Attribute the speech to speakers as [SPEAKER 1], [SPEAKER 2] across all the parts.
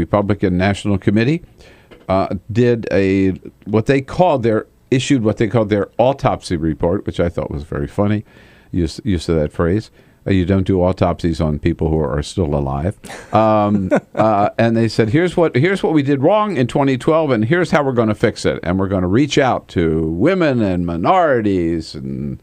[SPEAKER 1] Republican National Committee, issued what they called their autopsy report, which I thought was very funny. Use of that phrase. You don't do autopsies on people who are still alive. And they said, here's what we did wrong in 2012, and here's how we're going to fix it. And we're going to reach out to women and minorities and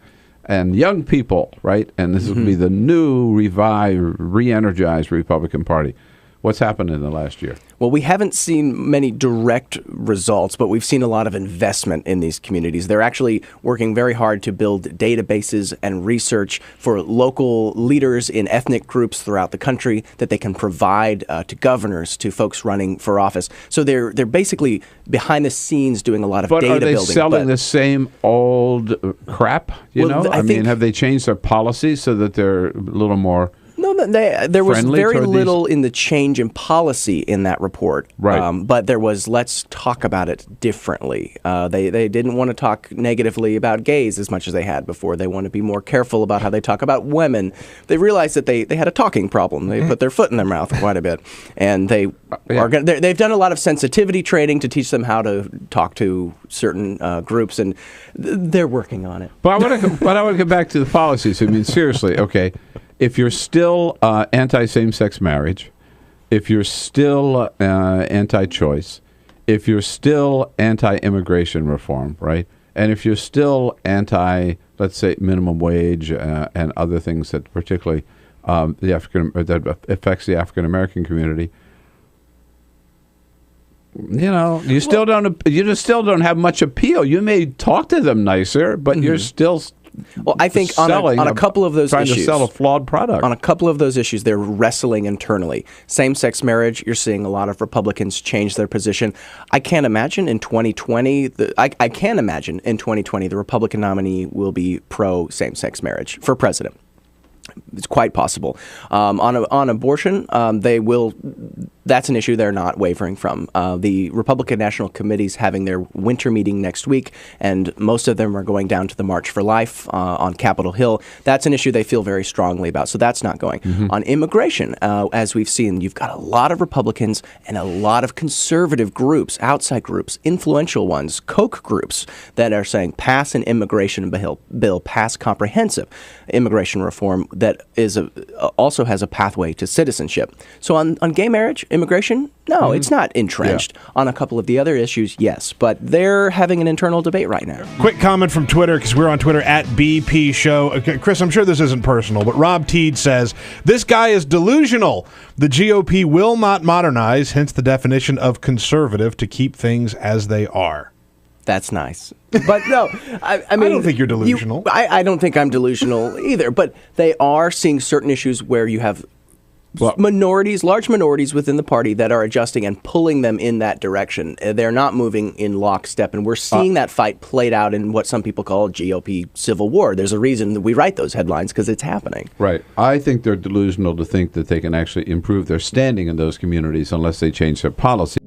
[SPEAKER 1] young people, right? And this will be the new, revived, re-energized Republican Party. What's happened in the last year?
[SPEAKER 2] Well, we haven't seen many direct results, but we've seen a lot of investment in these communities. They're actually working very hard to build databases and research for local leaders in ethnic groups throughout the country that they can provide to governors, to folks running for office. So they're basically behind the scenes doing a lot of data building.
[SPEAKER 1] But are they selling the same old crap? I mean, have they changed their policies so that they're a little more...
[SPEAKER 2] No, there was very little in the change in policy in that report.
[SPEAKER 1] Right.
[SPEAKER 2] But there was, let's talk about it differently. They didn't want to talk negatively about gays as much as they had before. They want to be more careful about how they talk about women. They realized that they had a talking problem. They put their foot in their mouth they've done a lot of sensitivity training to teach them how to talk to certain groups, and they're working on it.
[SPEAKER 1] But I want to get back to the policies. I mean, seriously, okay. If you're still anti-same-sex marriage, if you're still anti-choice, if you're still anti-immigration reform, right, and if you're still anti, let's say, minimum wage and other things that particularly that affects the African American community, you still don't have much appeal. You may talk to them nicer, but you're still.
[SPEAKER 2] Well, I think on a couple of those issues,
[SPEAKER 1] trying to sell a flawed product.
[SPEAKER 2] On a couple of those issues, they're wrestling internally. Same-sex marriage, you're seeing a lot of Republicans change their position. I can't imagine in 2020. I can imagine in 2020 the Republican nominee will be pro same-sex marriage for president. It's quite possible. On abortion, they will. That's an issue they're not wavering from. The Republican National Committee's having their winter meeting next week, and most of them are going down to the March for Life on Capitol Hill. That's an issue they feel very strongly about, so that's not going. On immigration, as we've seen, you've got a lot of Republicans and a lot of conservative groups, outside groups, influential ones, Koch groups, that are saying pass an immigration bill, pass comprehensive immigration reform that also has a pathway to citizenship. So on gay marriage, immigration, no, it's not entrenched. Yeah. On a couple of the other issues, yes, but they're having an internal debate right now.
[SPEAKER 3] Quick comment from Twitter, because we're on Twitter at BP Show. Okay, Chris, I'm sure this isn't personal, but Rob Teed says, this guy is delusional. The GOP will not modernize, hence the definition of conservative, to keep things as they are.
[SPEAKER 2] That's nice. But no, I mean...
[SPEAKER 3] I don't think you're delusional.
[SPEAKER 2] I don't think I'm delusional either, but they are seeing certain issues where you have large minorities within the party that are adjusting and pulling them in that direction. They're not moving in lockstep, and we're seeing that fight played out in what some people call GOP civil war. There's a reason that we write those headlines, because it's happening.
[SPEAKER 1] Right. I think they're delusional to think that they can actually improve their standing in those communities unless they change their policy.